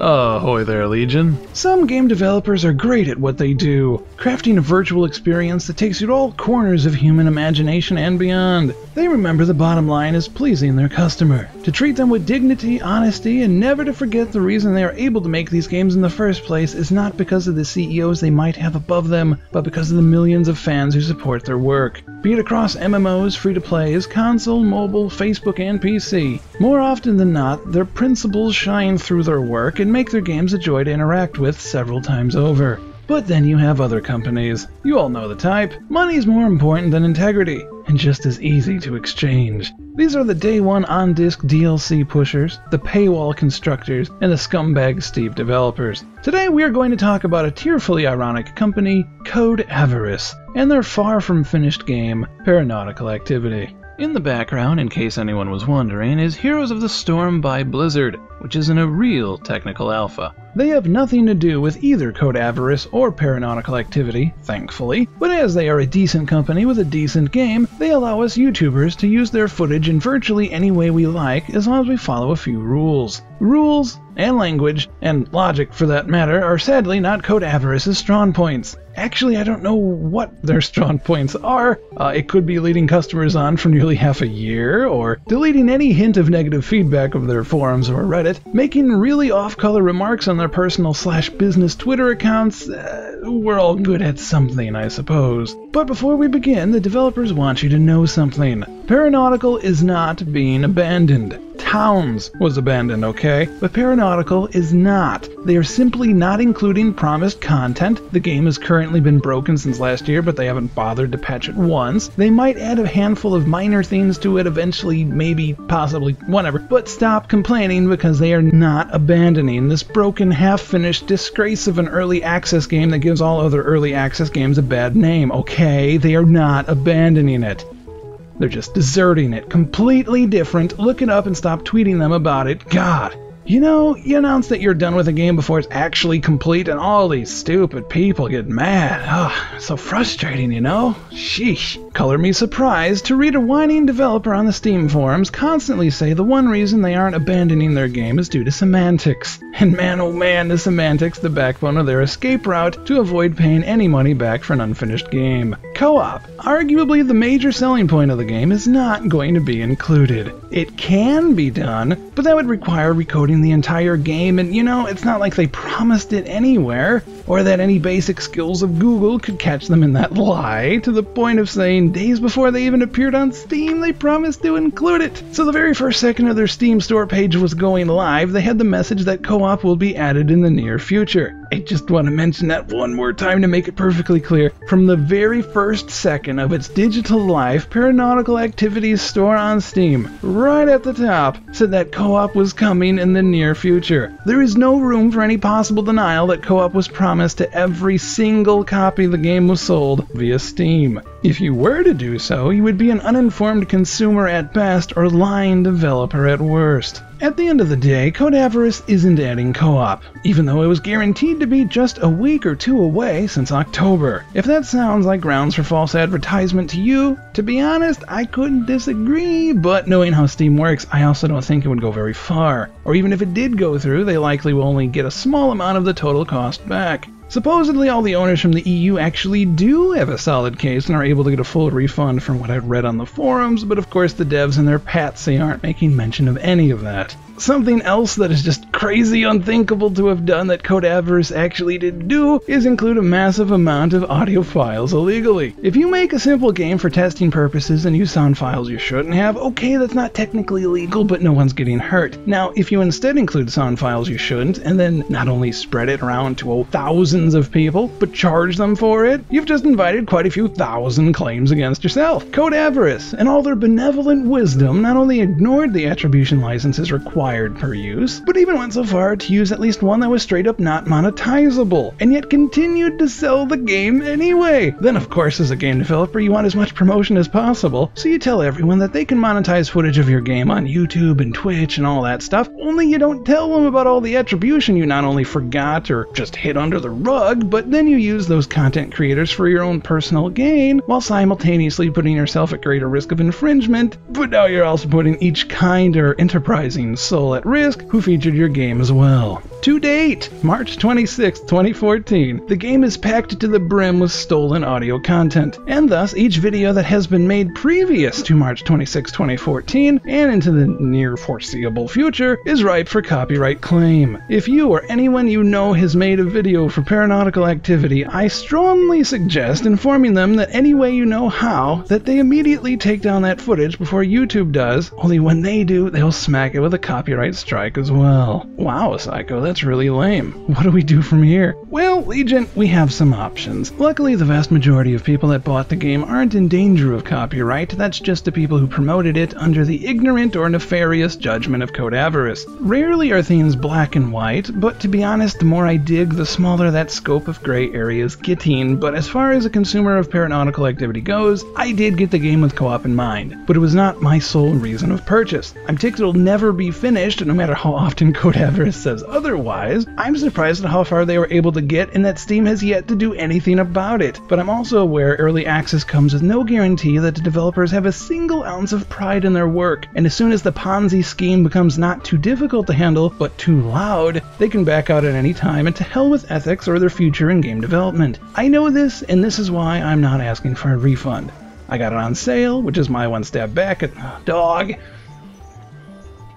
Ahoy there, Legion. Some game developers are great at what they do, crafting a virtual experience that takes you to all corners of human imagination and beyond. They remember the bottom line is pleasing their customer, to treat them with dignity, honesty, and never to forget the reason they are able to make these games in the first place is not because of the CEOs they might have above them, but because of the millions of fans who support their work. Be it across MMOs, free-to-plays, console, mobile, Facebook, and PC. More often than not, their principles shine through their work and make their games a joy to interact with several times over. But then you have other companies. You all know the type. Money's more important than integrity, and just as easy to exchange. These are the day one on-disc DLC pushers, the paywall constructors, and the scumbag Steve developers. Today we are going to talk about a tearfully ironic company, Code Avarice, and their far from finished game, Paranautical Activity. In the background, in case anyone was wondering, is Heroes of the Storm by Blizzard, which is in a real technical alpha. They have nothing to do with either Code Avarice or Paranautical Activity, thankfully, but as they are a decent company with a decent game, they allow us YouTubers to use their footage in virtually any way we like as long as we follow a few rules. Rules, and language, and logic for that matter, are sadly not Code Avarice's strong points. Actually, I don't know what their strong points are. It could be leading customers on for nearly half a year, or deleting any hint of negative feedback of their forums or Reddit, making really off-color remarks on their personal/business Twitter accounts. We're all good at something, I suppose. But before we begin, the developers want you to know something. Paranautical is not being abandoned. Towns was abandoned, okay? But Paranautical is not. They are simply not including promised content. The game has currently been broken since last year, but they haven't bothered to patch it once. They might add a handful of minor things to it eventually, maybe, possibly, whatever. But stop complaining because they are not abandoning this broken, half-finished disgrace of an early access game that gives all other early access games a bad name, okay? They are not abandoning it. They're just deserting it. Completely different. Look it up and stop tweeting them about it. God. You know, you announce that you're done with a game before it's actually complete and all these stupid people get mad. Ugh, so frustrating, you know? Sheesh. Color me surprised to read a whining developer on the Steam forums constantly say the one reason they aren't abandoning their game is due to semantics. And man oh man, is semantics the backbone of their escape route to avoid paying any money back for an unfinished game. Co-op, arguably the major selling point of the game, is not going to be included. It can be done, but that would require recoding the entire game, and you know, it's not like they promised it anywhere, or that any basic skills of Google could catch them in that lie, to the point of saying days before they even appeared on Steam they promised to include it. So the very first second of their Steam store page was going live, they had the message that co-op will be added in the near future. I just want to mention that one more time to make it perfectly clear. From the very first second of its digital life, Paranautical Activity's store on Steam, right at the top, said that co-op was coming in the near future. There is no room for any possible denial that co-op was promised to every single copy the game was sold via Steam. If you were to do so, you would be an uninformed consumer at best or lying developer at worst. At the end of the day, Code Avarice isn't adding co-op, even though it was guaranteed to be just a week or two away since October. If that sounds like grounds for false advertisement to you, to be honest, I couldn't disagree, but knowing how Steam works, I also don't think it would go very far. Or even if it did go through, they likely will only get a small amount of the total cost back. Supposedly all the owners from the EU actually do have a solid case and are able to get a full refund from what I've read on the forums, but of course the devs and their patsy aren't making mention of any of that. Something else that is just crazy unthinkable to have done that Code Avarice actually did do is include a massive amount of audio files illegally. If you make a simple game for testing purposes and use sound files you shouldn't have, okay, that's not technically illegal, but no one's getting hurt. Now, if you instead include sound files you shouldn't, and then not only spread it around to thousands of people, but charge them for it, you've just invited quite a few thousand claims against yourself. Code Avarice, and all their benevolent wisdom, not only ignored the attribution licenses required per use, but even went so far to use at least one that was straight up not monetizable, and yet continued to sell the game anyway. Then of course as a game developer you want as much promotion as possible, so you tell everyone that they can monetize footage of your game on YouTube and Twitch and all that stuff, only you don't tell them about all the attribution you not only forgot or just hid under the rug, but then you use those content creators for your own personal gain, while simultaneously putting yourself at greater risk of infringement, but now you're also putting each kind or enterprising soul at risk who featured your game as well. To date, March 26, 2014, the game is packed to the brim with stolen audio content, and thus each video that has been made previous to March 26, 2014, and into the near foreseeable future, is ripe for copyright claim. If you or anyone you know has made a video for Paranautical Activity, I strongly suggest informing them that any way you know how, that they immediately take down that footage before YouTube does, only when they do, they'll smack it with a copyright strike as well. Wow, Psycho, that's really lame. What do we do from here? Well, Legion, we have some options. Luckily, the vast majority of people that bought the game aren't in danger of copyright. That's just the people who promoted it under the ignorant or nefarious judgment of Code Avarice. Rarely are things black and white, but to be honest, the more I dig, the smaller that scope of gray area is getting. But as far as a consumer of Paranautical Activity goes, I did get the game with co-op in mind, but it was not my sole reason of purchase. I'm ticked it'll never be finished, no matter how often Code Avarice says otherwise. I'm surprised at how far they were able to get, and that Steam has yet to do anything about it. But I'm also aware early access comes with no guarantee that the developers have a single ounce of pride in their work, and as soon as the Ponzi scheme becomes not too difficult to handle, but too loud, they can back out at any time, and to hell with ethics or their future in game development. I know this, and this is why I'm not asking for a refund. I got it on sale, which is my one stab back at dog.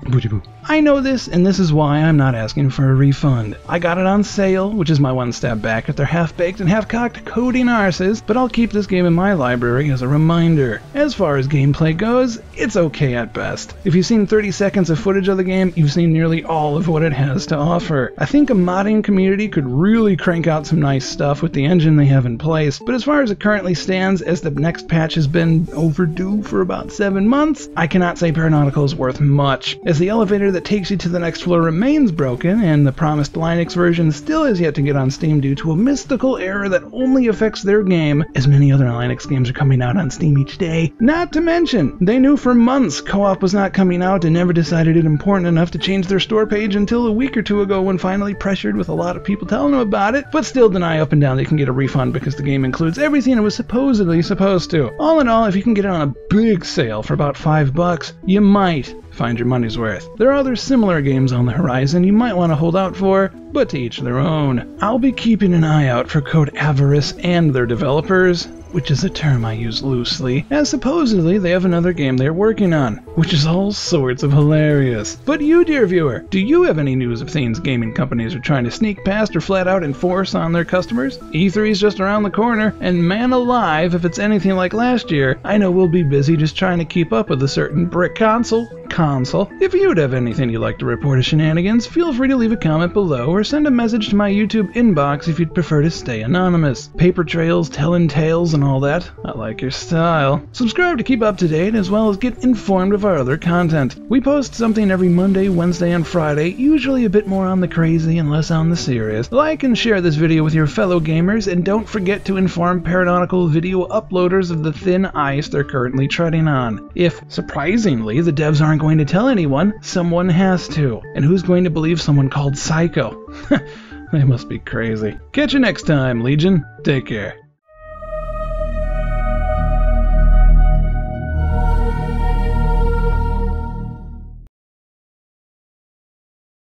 Booty boo. I know this, and this is why I'm not asking for a refund. I got it on sale, which is my one stab back at their half-baked and half-cocked coding arses, but I'll keep this game in my library as a reminder. As far as gameplay goes, it's okay at best. If you've seen 30 seconds of footage of the game, you've seen nearly all of what it has to offer. I think a modding community could really crank out some nice stuff with the engine they have in place, but as far as it currently stands, as the next patch has been overdue for about 7 months, I cannot say Paranautical is worth much, as the elevator that takes you to the next floor remains broken, and the promised Linux version still has yet to get on Steam due to a mystical error that only affects their game, as many other Linux games are coming out on Steam each day. Not to mention, they knew for months co-op was not coming out and never decided it important enough to change their store page until a week or two ago when finally pressured with a lot of people telling them about it, but still deny up and down they can get a refund because the game includes everything it was supposedly supposed to. All in all, if you can get it on a big sale for about $5, you might find your money's worth. There are other similar games on the horizon you might want to hold out for, but to each their own. I'll be keeping an eye out for Code Avarice and their developers, which is a term I use loosely, as supposedly they have another game they're working on, which is all sorts of hilarious. But you, dear viewer, do you have any news of things gaming companies are trying to sneak past or flat out enforce on their customers? E3's just around the corner, and man alive, if it's anything like last year, I know we'll be busy just trying to keep up with a certain brick console. If you'd have anything you'd like to report as Shenanigans, feel free to leave a comment below or send a message to my YouTube inbox if you'd prefer to stay anonymous. Paper trails, telling tales, and all that. I like your style. Subscribe to keep up to date as well as get informed of our other content. We post something every Monday, Wednesday, and Friday, usually a bit more on the crazy and less on the serious. Like and share this video with your fellow gamers, and don't forget to inform Paranautical video uploaders of the thin ice they're currently treading on. If, surprisingly, the devs aren't going to tell anyone, someone has to. And who's going to believe someone called Psycho? They must be crazy. Catch you next time, Legion. Take care.